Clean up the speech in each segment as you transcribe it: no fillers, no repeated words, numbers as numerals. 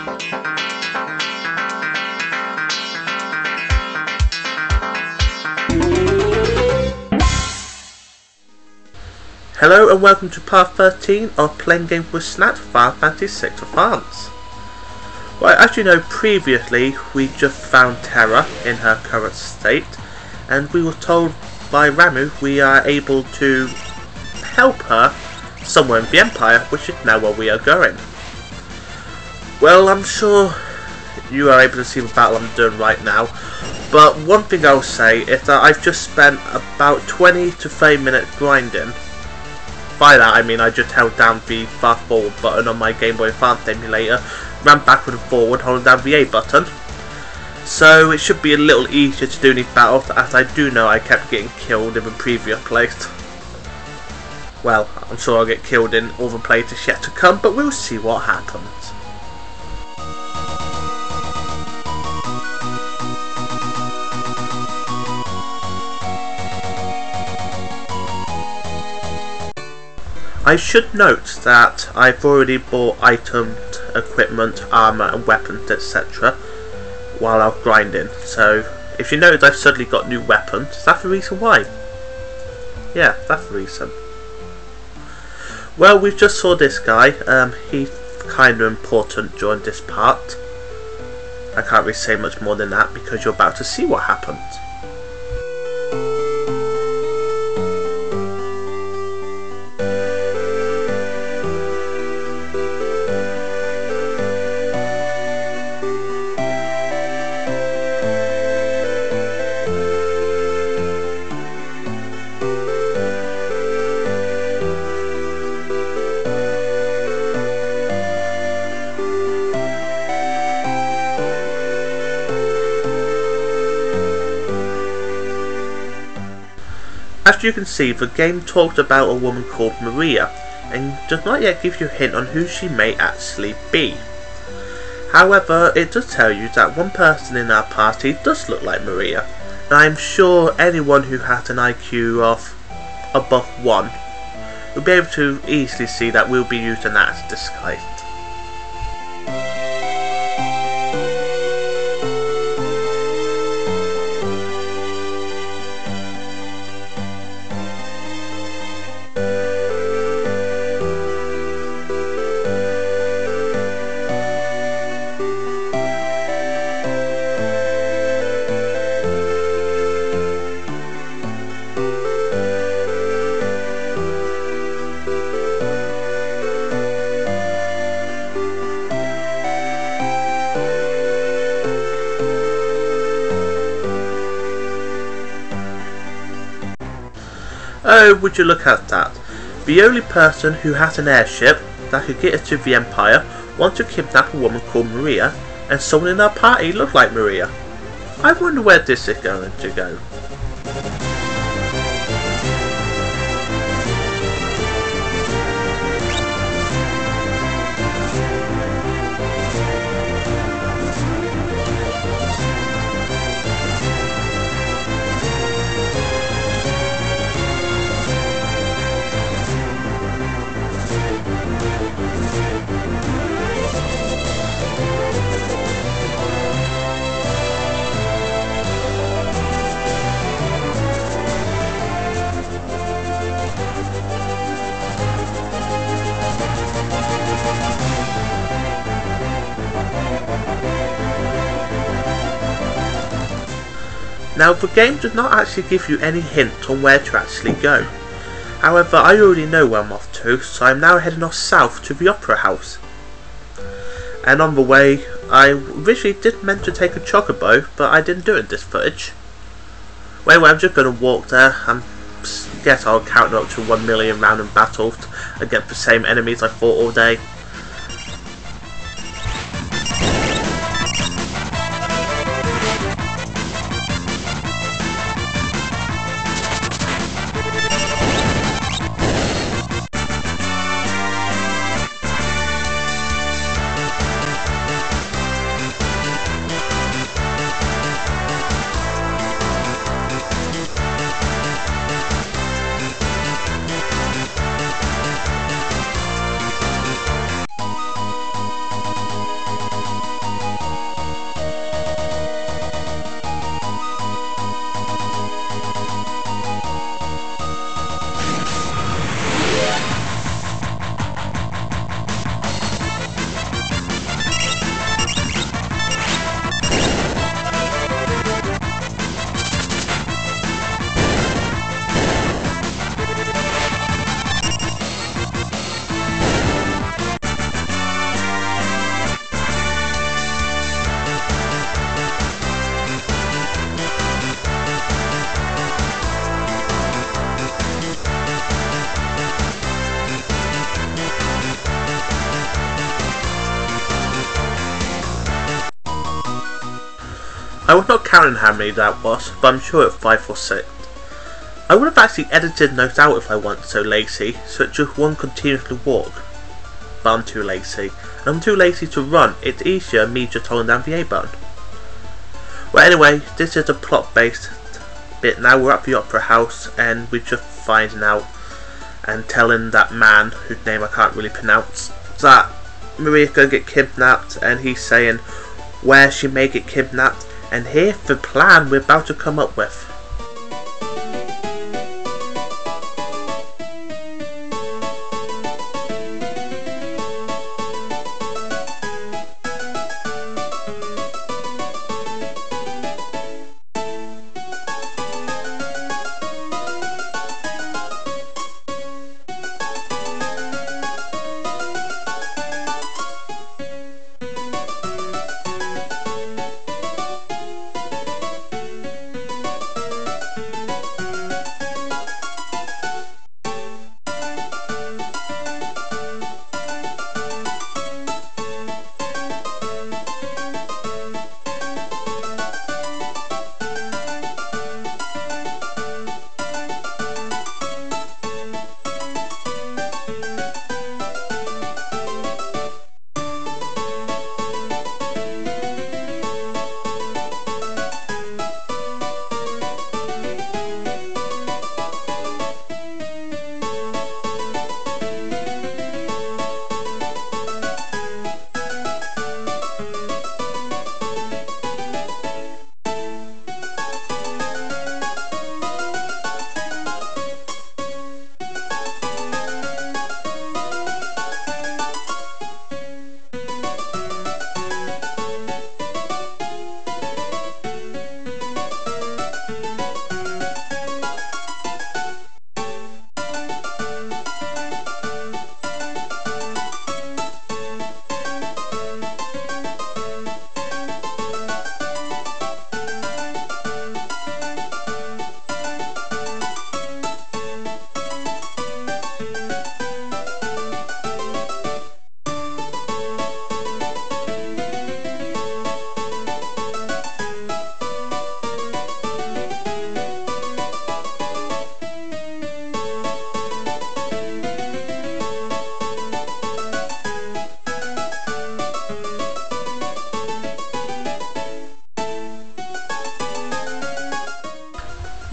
Hello and welcome to part 13 of Playing Games with Snat, Final Fantasy VI Advance. Well, as you know, previously we just found Terra in her current state, and we were told by Ramu we are able to help her somewhere in the Empire, which is now where we are going. Well, I'm sure you are able to see the battle I'm doing right now, but one thing I'll say is that I've just spent about 20 to 30 minutes grinding. By that I mean I just held down the fast forward button on my Game Boy Advance emulator, ran backward and forward holding down the A button. So it should be a little easier to do these battles, as I do know I kept getting killed in the previous place. Well, I'm sure I'll get killed in all the places yet to come, but we'll see what happens. I should note that I've already bought items, equipment, armour and weapons, etc. while I was grinding, so if you notice I've suddenly got new weapons, that's the reason why. Yeah, that's the reason. Well, we just saw this guy, he's kind of important during this part. I can't really say much more than that because you're about to see what happens. As you can see, the game talks about a woman called Maria, and does not yet give you a hint on who she may actually be. However, it does tell you that one person in our party does look like Maria, and I'm sure anyone who has an IQ of above 1 will be able to easily see that we'll be using that as a disguise. Oh, would you look at that. The only person who has an airship that could get us to the Empire wants to kidnap a woman called Maria, and someone in our party looks like Maria. I wonder where this is going to go. Now, the game does not actually give you any hint on where to actually go. However, I already know where I'm off to, so I'm now heading off south to the Opera House. And on the way, I originally did meant to take a chocobo, but I didn't do it in this footage. Well, anyway, I'm just going to walk there, and guess I'll count up to 1 million random battles against the same enemies I fought all day. I was not counting how many that was, but I'm sure it's 5 or 6. I would have actually edited those out if I wasn't so lazy, so it's just one continuously walk. But I'm too lazy. And I'm too lazy to run. It's easier me just holding down the A button. Well, anyway, this is a plot based bit. Now we're at the opera house and we're just finding out and telling that man, whose name I can't really pronounce, that Maria's gonna get kidnapped, and he's saying where she may get kidnapped, and here's the plan we're about to come up with.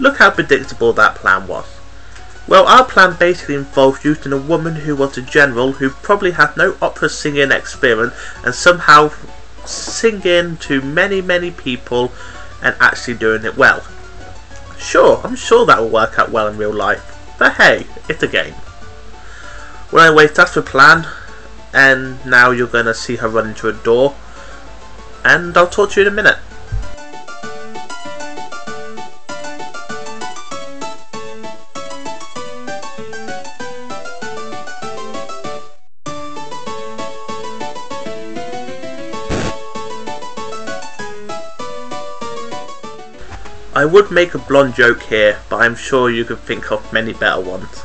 Look how predictable that plan was. Well, our plan basically involved using a woman who was a general who probably had no opera singing experience and somehow singing to many people and actually doing it well. Sure, I'm sure that will work out well in real life, but hey, it's a game. Well anyway, that's the plan, and now you're going to see her run into a door, and I'll talk to you in a minute. I would make a blonde joke here, but I'm sure you could think of many better ones.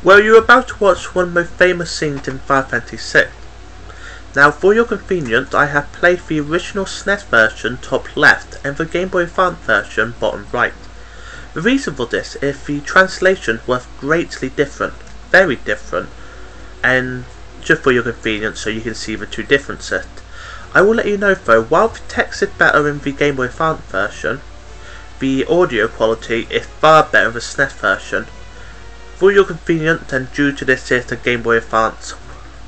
Well, you're about to watch one of the most famous scenes in Final Fantasy VI. Now, for your convenience, I have played the original SNES version top left and the Game Boy Advance version bottom right. The reason for this is the translation was greatly different, very different, and just for your convenience so you can see the two differences. I will let you know though, while the text is better in the Game Boy Advance version, the audio quality is far better in the SNES version. For your convenience, and due to this is the Game Boy Advance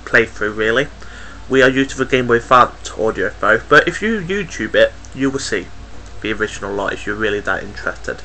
playthrough really, we are using the Game Boy Advance audio though, but if you YouTube it, you will see the original lot if you're really that interested.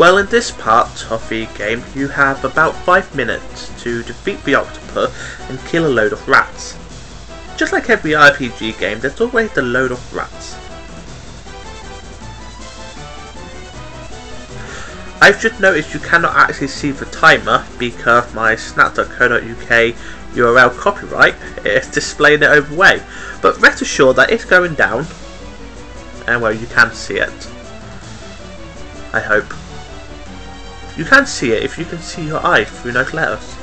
Well, in this part of the game, you have about 5 minutes to defeat the octopus and kill a load of rats. Just like every RPG game, there's always a load of rats. I've just noticed you cannot actually see the timer because my snat.co.uk URL copyright is displaying it overway. But rest assured that it's going down, and well, you can see it. I hope. You can see it if you can see your eye through those letters.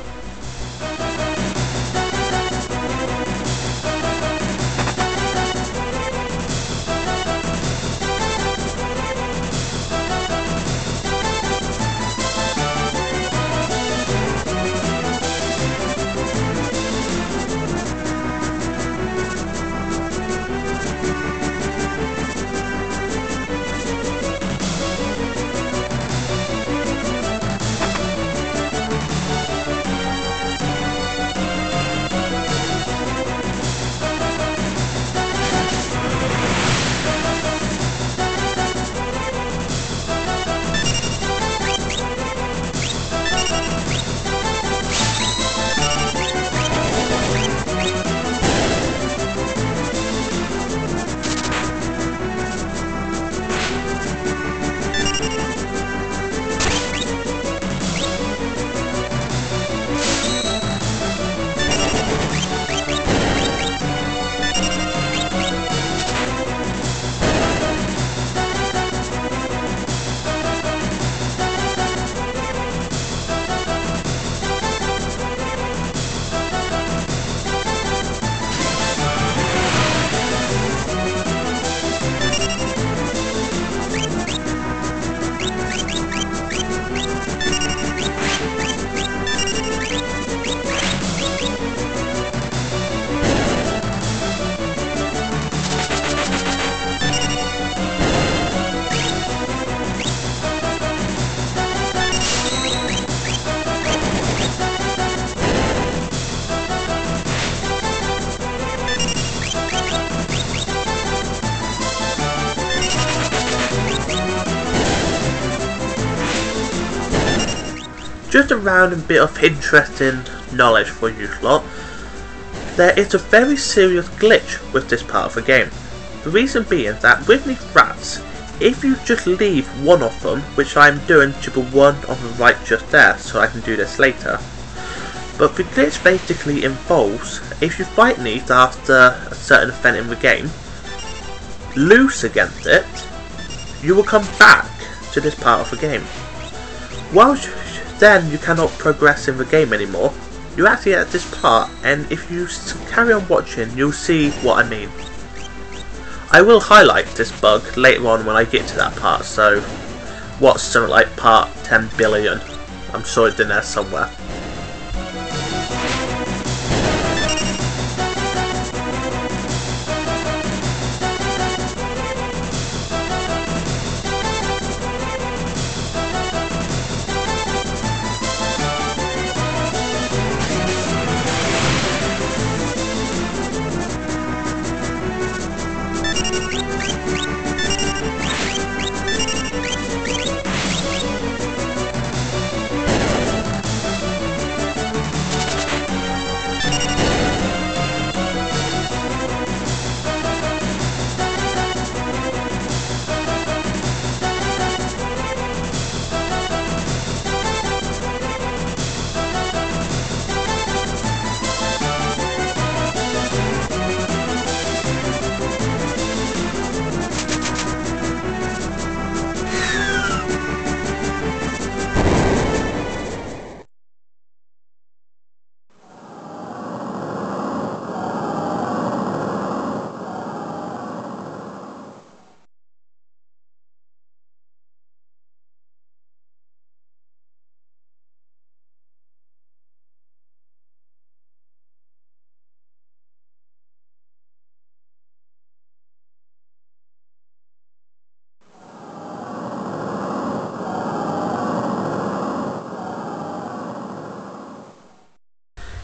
Just a random bit of interesting knowledge for you lot. There is a very serious glitch with this part of the game. The reason being that with these rats, if you just leave one of them, which I'm doing to the one on the right just there, so I can do this later. But the glitch basically involves, if you fight these after a certain event in the game, lose against it, you will come back to this part of the game. Whilst then you cannot progress in the game anymore, you're actually at this part, and if you carry on watching, you'll see what I mean. I will highlight this bug later on when I get to that part, so what's something like part 10 billion? I'm sure it's in there somewhere.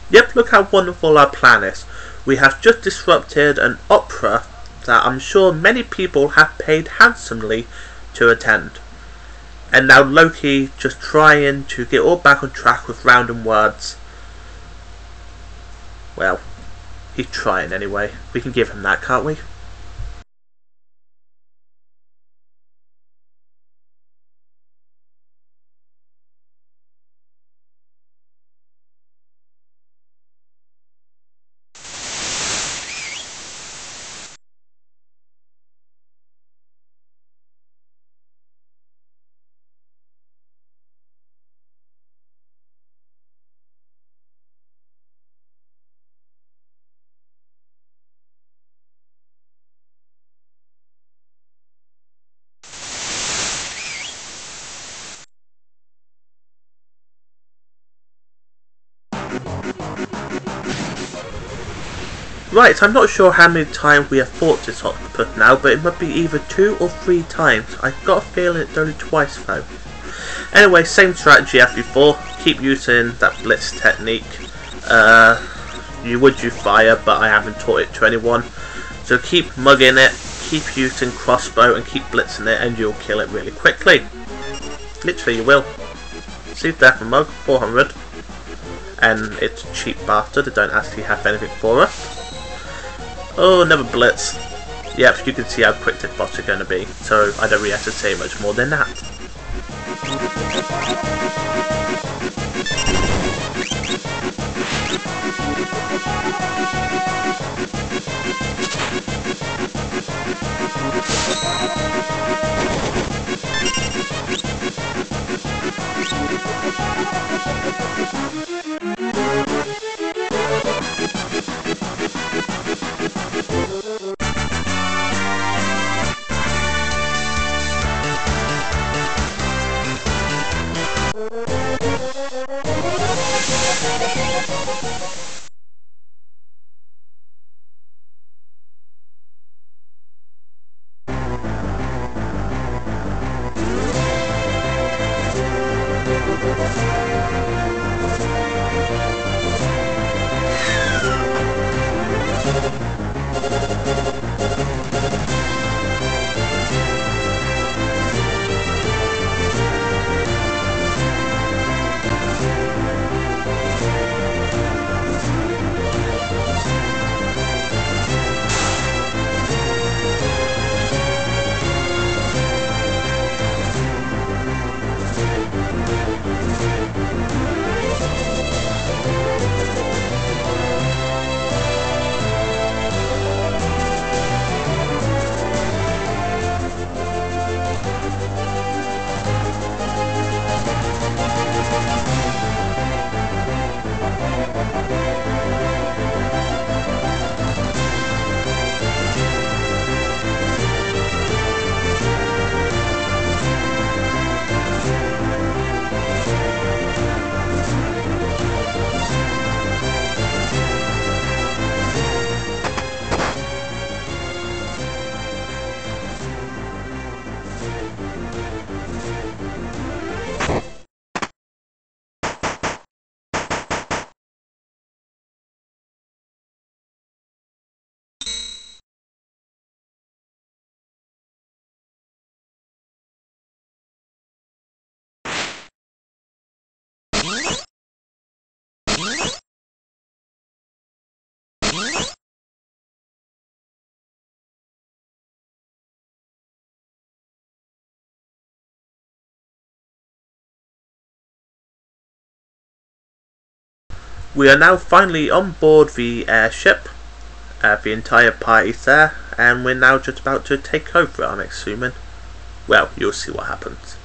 Yep, look how wonderful our plan is. We have just disrupted an opera that I'm sure many people have paid handsomely to attend. And now Loki just trying to get all back on track with random words. Well, he's trying anyway. We can give him that, can't we? Right, I'm not sure how many times we have fought this octopus now, but it must be either 2 or 3 times. I've got a feeling it's only twice though. Anyway, same strategy as before. Keep using that blitz technique. You would use fire, but I haven't taught it to anyone. So keep mugging it, keep using crossbow, and keep blitzing it, and you'll kill it really quickly. Literally, you will. See, death and mug, 400. And it's a cheap bastard, they don't actually have anything for us. Oh, another blitz. Yep, you can see how quick this boss is going to be, so I don't really have to say much more than that. We are now finally on board the airship. The entire party's there, and we're now just about to take over it, I'm assuming. Well, you'll see what happens.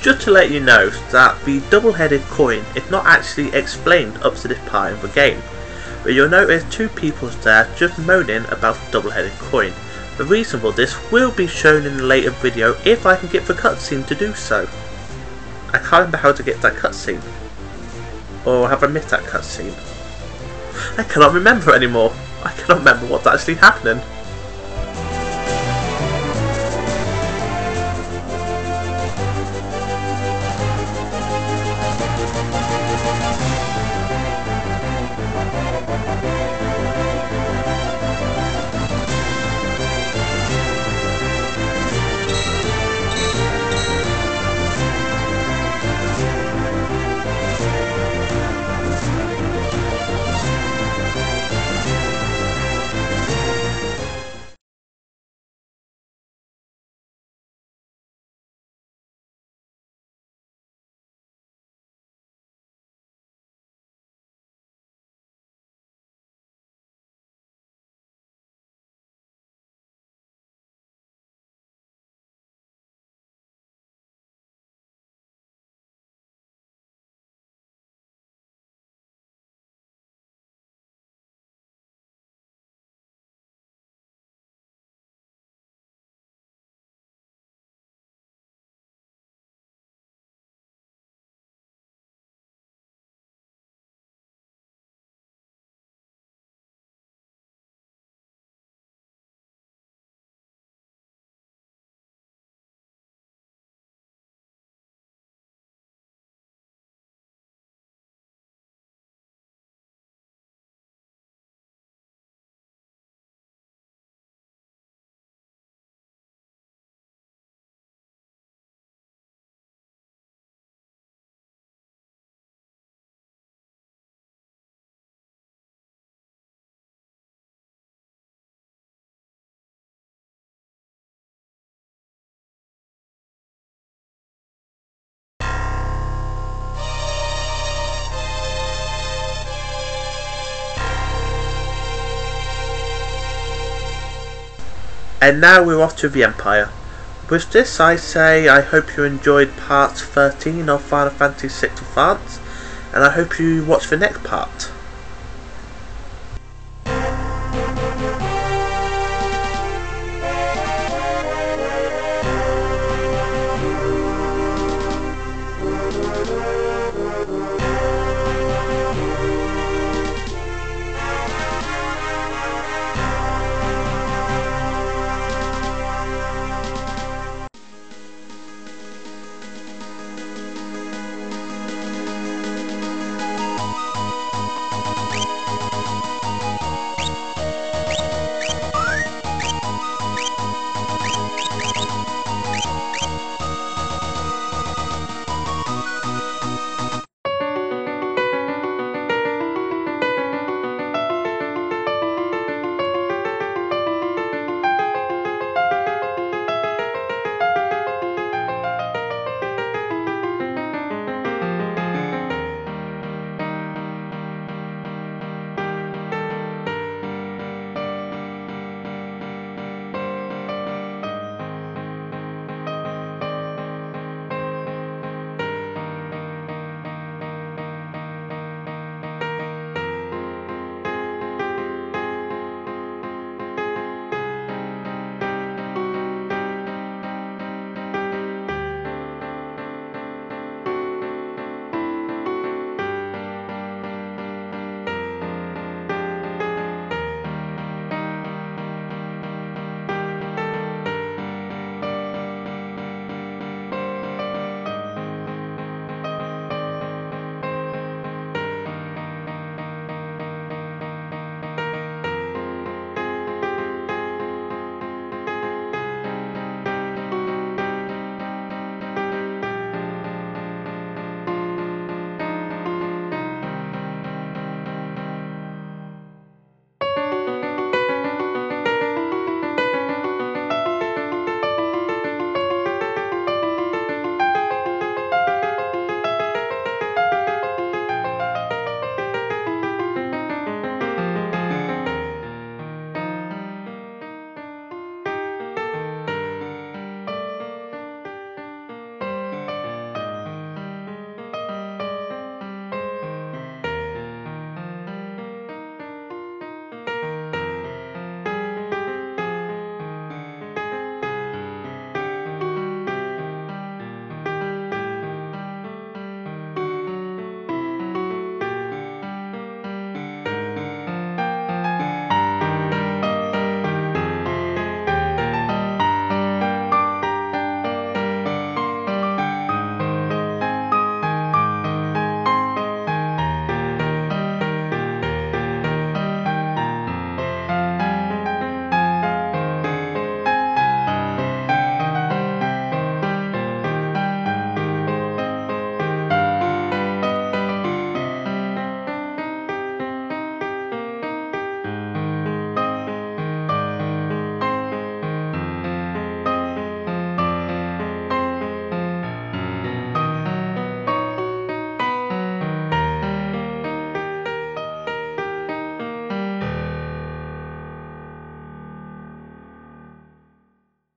just to let you know that the double-headed coin is not actually explained up to this part of the game, but you'll notice two people there just moaning about the double-headed coin. The reason for this will be shown in a later video if I can get the cutscene to do so. I can't remember how to get that cutscene. Or have I missed that cutscene? I cannot remember anymore. I cannot remember what's actually happening. And now we're off to the Empire. With this I say I hope you enjoyed part 13 of Final Fantasy VI Advance, and I hope you watch the next part.